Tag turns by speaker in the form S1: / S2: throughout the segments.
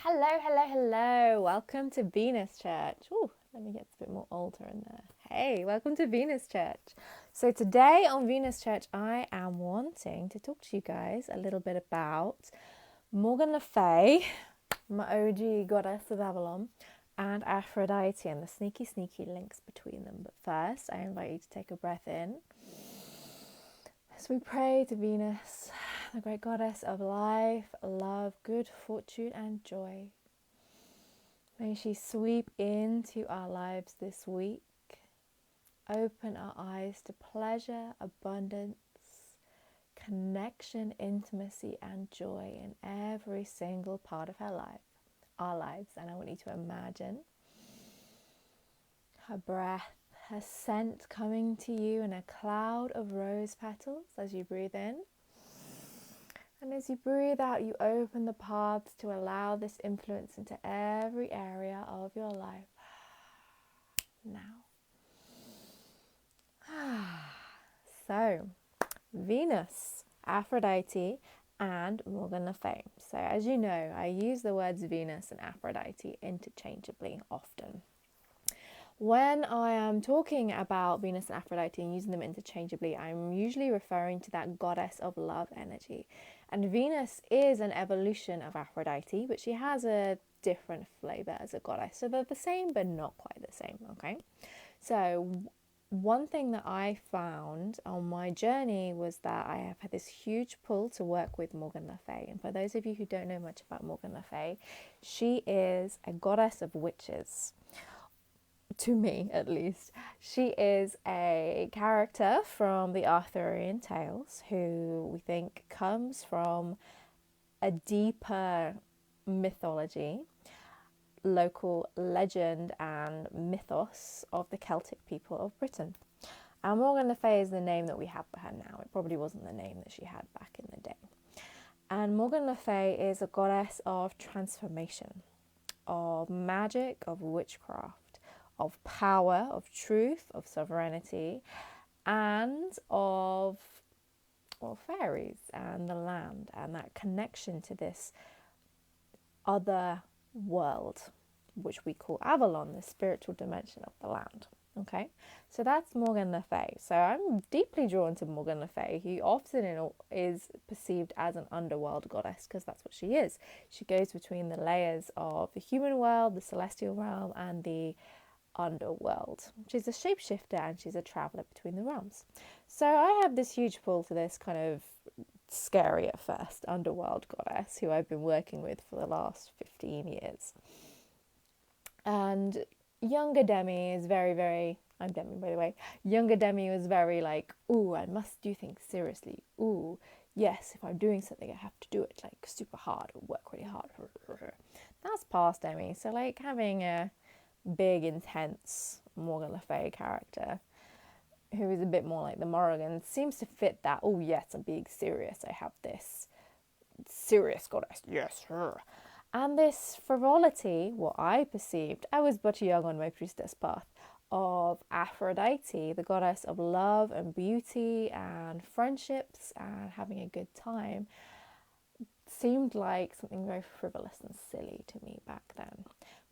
S1: Hello, hello, hello. Welcome to Venus Church. Ooh, let me get a bit more altar in there. Hey, welcome to Venus Church. So today on Venus Church, I am wanting to talk to you guys a little bit about Morgan Le Fay, my OG goddess of Avalon, and Aphrodite and the sneaky, sneaky links between them. But first, I invite you to take a breath in as we pray to Venus, the great goddess of life, love, good fortune, and joy. May she sweep into our lives this week, open our eyes to pleasure, abundance, connection, intimacy, and joy in every single part of our lives. And I want you to imagine her breath, her scent coming to you in a cloud of rose petals as you breathe in. And as you breathe out, you open the paths to allow this influence into every area of your life. Now. So, Venus, Aphrodite, and Morgan Le Fay. So, as you know, I use the words Venus and Aphrodite interchangeably often. When I am talking about Venus and Aphrodite and using them interchangeably, I'm usually referring to that goddess of love energy. And Venus is an evolution of Aphrodite, but she has a different flavor as a goddess. So they're the same, but not quite the same, okay? So one thing that I found on my journey was that I have had this huge pull to work with Morgan Le Fay. And for those of you who don't know much about Morgan Le Fay, she is a goddess of witches. To me, at least. She is a character from the Arthurian tales who we think comes from a deeper mythology, local legend and mythos of the Celtic people of Britain. And Morgan Le Fay is the name that we have for her now. It probably wasn't the name that she had back in the day. And Morgan Le Fay is a goddess of transformation, of magic, of witchcraft, of power, of truth, of sovereignty, and of fairies and the land and that connection to this other world, which we call Avalon, the spiritual dimension of the land. Okay, so that's Morgan Le Fay. So I'm deeply drawn to Morgan Le Fay, who often is perceived as an underworld goddess because that's what she is. She goes between the layers of the human world, the celestial realm, and the underworld. She's a shapeshifter and she's a traveller between the realms. So I have this huge pull to this kind of scary at first underworld goddess who I've been working with for the last 15 years. And younger Demi is I'm Demi by the way, younger Demi was very like, ooh, I must do things seriously. Ooh, yes, if I'm doing something I have to do it like super hard or work really hard. That's past Demi. So like having a big, intense Morgan Le Fay character who is a bit more like the Morrigan seems to fit that. Oh yes, I'm being serious. I have this serious goddess. Yes, her. And this frivolity, what I perceived, I was but young on my priestess path, of Aphrodite, the goddess of love and beauty and friendships and having a good time, seemed like something very frivolous and silly to me back then.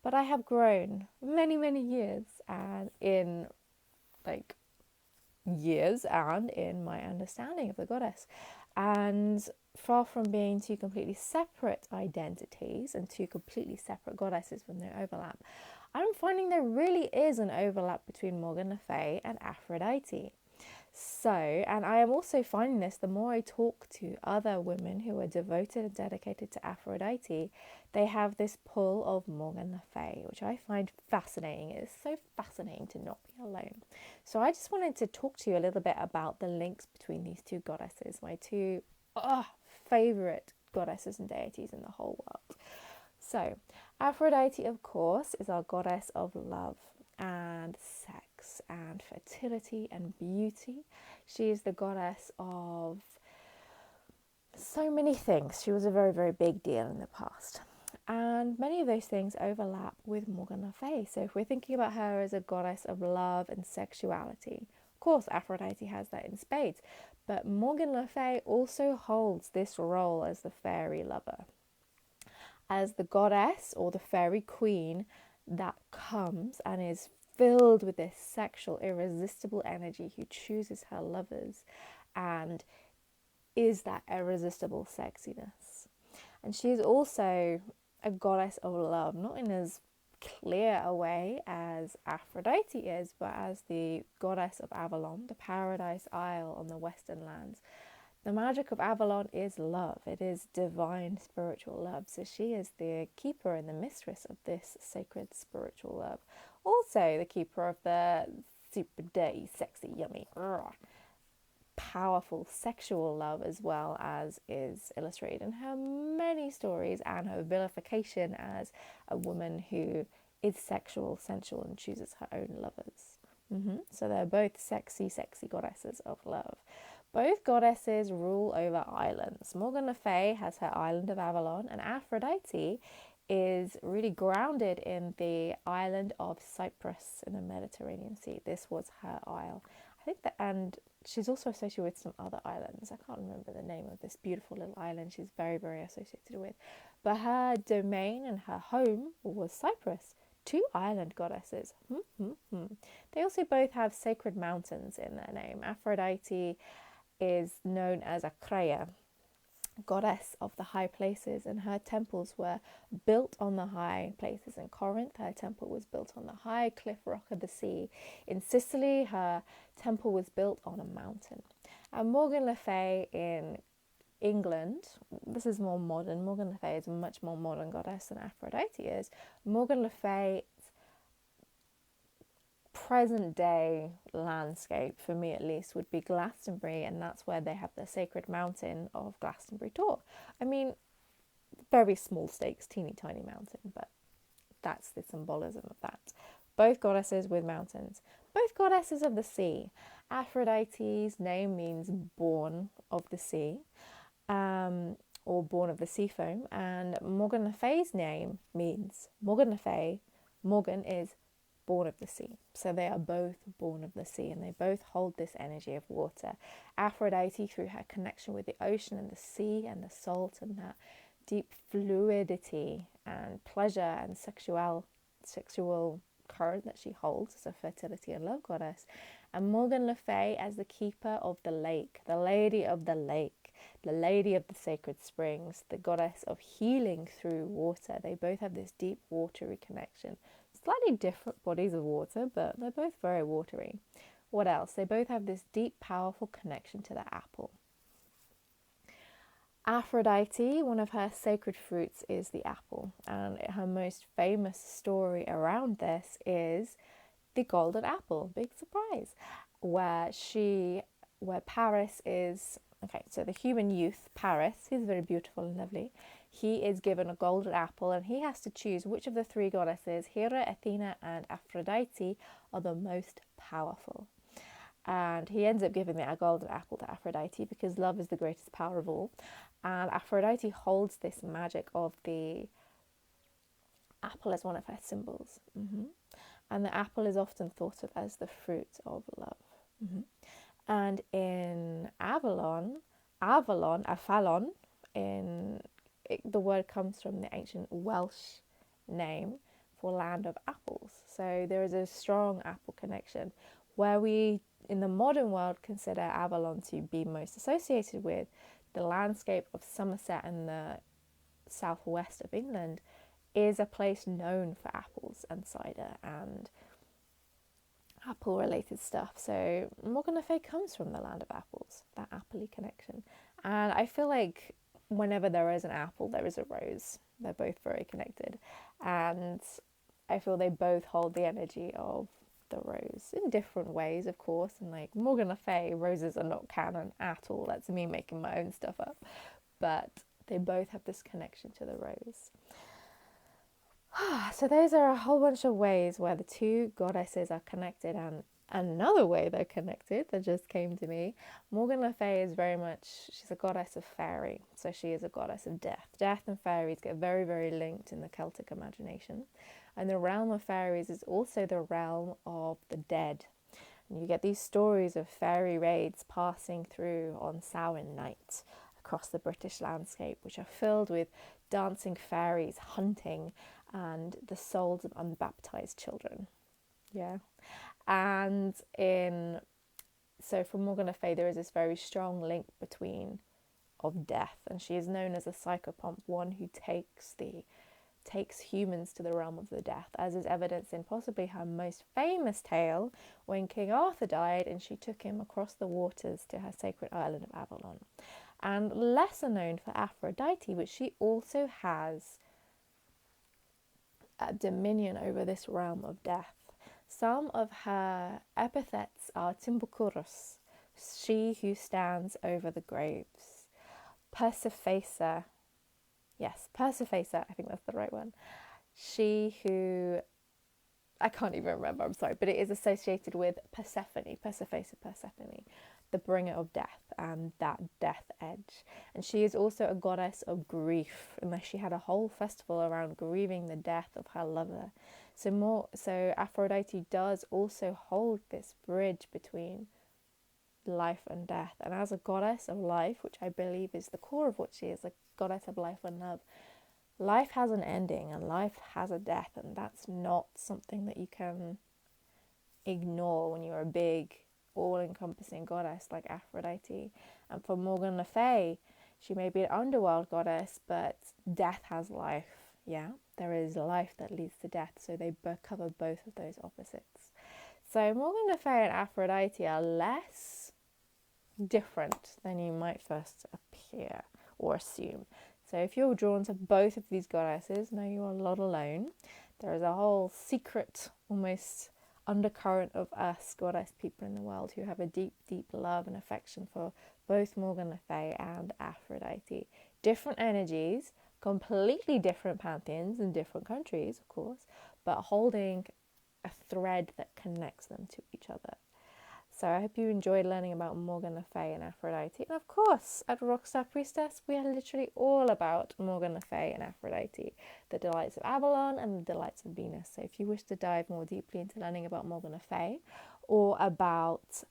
S1: But I have grown many, many years and in my understanding of the goddess. And far from being two completely separate identities and two completely separate goddesses with no overlap, I'm finding there really is an overlap between Morgan Le Fay and Aphrodite. So, and I am also finding this the more I talk to other women who are devoted and dedicated to Aphrodite, they have this pull of Morgan Le Fay, which I find fascinating. It is so fascinating to not be alone. So I just wanted to talk to you a little bit about the links between these two goddesses, my two favourite goddesses and deities in the whole world. So, Aphrodite, of course, is our goddess of love and sex and fertility and beauty. She is the goddess of so many things. She was a very, very big deal in the past. And many of those things overlap with Morgan Le Fay. So if we're thinking about her as a goddess of love and sexuality, of course Aphrodite has that in spades. But Morgan Le Fay also holds this role as the fairy lover. as the goddess or the fairy queen that comes and is filled with this sexual, irresistible energy, who chooses her lovers and is that irresistible sexiness. And she is also a goddess of love, not in as clear a way as Aphrodite is, but as the goddess of Avalon, the paradise isle on the western lands. The magic of Avalon is love. It is divine spiritual love. So she is the keeper and the mistress of this sacred spiritual love. Also the keeper of the super dirty, sexy, yummy, powerful sexual love, as well as is illustrated in her many stories and her vilification as a woman who is sexual, sensual, and chooses her own lovers. So they're both sexy, sexy goddesses of love. Both goddesses rule over islands. Morgan Le Fay has her island of Avalon, and Aphrodite is really grounded in the island of Cyprus in the Mediterranean Sea. This was her isle. I think that, and she's also associated with some other islands. I can't remember the name of this beautiful little island she's very, very associated with. But her domain and her home was Cyprus. Two island goddesses. They also both have sacred mountains in their name. Aphrodite is known as Acraea, goddess of the high places, and her temples were built on the high places. In Corinth, her temple was built on the high cliff rock of the sea. In Sicily, her temple was built on a mountain. And Morgan Le Fay in England, this is more modern. Morgan Le Fay is a much more modern goddess than Aphrodite is. Morgan Le Fay's present day landscape, for me at least, would be Glastonbury, and that's where they have the sacred mountain of Glastonbury Tor. I mean, very small stakes, teeny tiny mountain, but that's the symbolism of that. Both goddesses with mountains, both goddesses of the sea. Aphrodite's name means born of the sea, or born of the sea foam, and Morgan Le Fay's name means Morgan Le Fay. Morgan is born of the sea. So they are both born of the sea, and they both hold this energy of water. Aphrodite, through her connection with the ocean and the sea and the salt and that deep fluidity and pleasure and sexual current that she holds as a fertility and love goddess. And Morgan Le Fay as the keeper of the lake, the lady of the lake, the lady of the sacred springs, the goddess of healing through water. They both have this deep watery connection. Slightly different bodies of water, but they're both very watery. What else? They both have this deep, powerful connection to the apple. Aphrodite, one of her sacred fruits is the apple, and her most famous story around this is the golden apple. Big surprise. Where Paris is, okay, so the human youth, Paris, he's very beautiful and lovely. He is given a golden apple, and he has to choose which of the three goddesses, Hera, Athena, and Aphrodite, are the most powerful. And he ends up giving a golden apple to Aphrodite because love is the greatest power of all. And Aphrodite holds this magic of the apple as one of her symbols. And the apple is often thought of as the fruit of love. And in Avalon, the word comes from the ancient Welsh name for land of apples. So there is a strong apple connection, where we in the modern world consider Avalon to be most associated with the landscape of Somerset and the southwest of England is a place known for apples and cider and apple related stuff. So Morgan Le Fay comes from the land of apples, that apple-y connection. And I feel like whenever there is an apple, there is a rose. They're both very connected. And I feel they both hold the energy of the rose in different ways, of course. And like Morgan Le Fay, roses are not canon at all. That's me making my own stuff up. But they both have this connection to the rose. So those are a whole bunch of ways where the two goddesses are connected, and another way they're connected that just came to me. Morgan Le Fay is very much, she's a goddess of fairy, so she is a goddess of death. Death and fairies get very, very linked in the Celtic imagination. And the realm of fairies is also the realm of the dead. And you get these stories of fairy raids passing through on Samhain night across the British landscape, which are filled with dancing fairies hunting, and the souls of unbaptized children. Yeah. And for Morgan Le Fay, there is this very strong link between of death, and she is known as a psychopomp, one who takes humans to the realm of the death, as is evidenced in possibly her most famous tale, when King Arthur died and she took him across the waters to her sacred island of Avalon. And lesser known for Aphrodite, which she also has dominion over this realm of death. Some of her epithets are Timbucurus, she who stands over the graves, Persephasa, yes, Persephasa, I think that's the right one, she who, I can't even remember, I'm sorry, but it is associated with Persephone, Persephone, the bringer of death and that death edge. And she is also a goddess of grief, and she had a whole festival around grieving the death of her lover. So Aphrodite does also hold this bridge between life and death. And as a goddess of life, which I believe is the core of what she is, a goddess of life and love, life has an ending and life has a death, and that's not something that you can ignore when you're a big, all-encompassing goddess like Aphrodite. And for Morgan Le Fay, she may be an underworld goddess, but death has life. Yeah, there is life that leads to death, so they cover both of those opposites. So Morgan Le Fay and Aphrodite are less different than you might first appear or assume. So if you're drawn to both of these goddesses, know you are not alone. There is a whole secret, almost undercurrent of us goddess people in the world who have a deep, deep love and affection for both Morgan Le Fay and Aphrodite. Different energies, completely different pantheons in different countries, of course, but holding a thread that connects them to each other. So I hope you enjoyed learning about Morgan Le Fay and Aphrodite. And of course, at Rockstar Priestess, we are literally all about Morgan Le Fay and Aphrodite, the delights of Avalon and the delights of Venus. So if you wish to dive more deeply into learning about Morgan Le Fay or about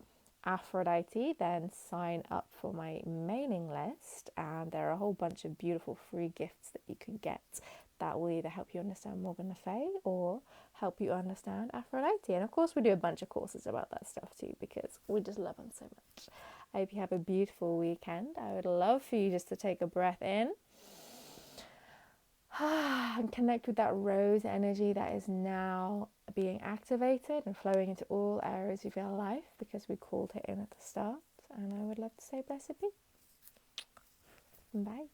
S1: Aphrodite, then sign up for my mailing list. And there are a whole bunch of beautiful free gifts that you can get that will either help you understand Morgan Le Fay or help you understand Aphrodite. And of course, we do a bunch of courses about that stuff too, because we just love them so much. I hope you have a beautiful weekend. I would love for you just to take a breath in and connect with that rose energy that is now being activated and flowing into all areas of your life, because we called it in at the start. And I would love to say blessed be. Bye.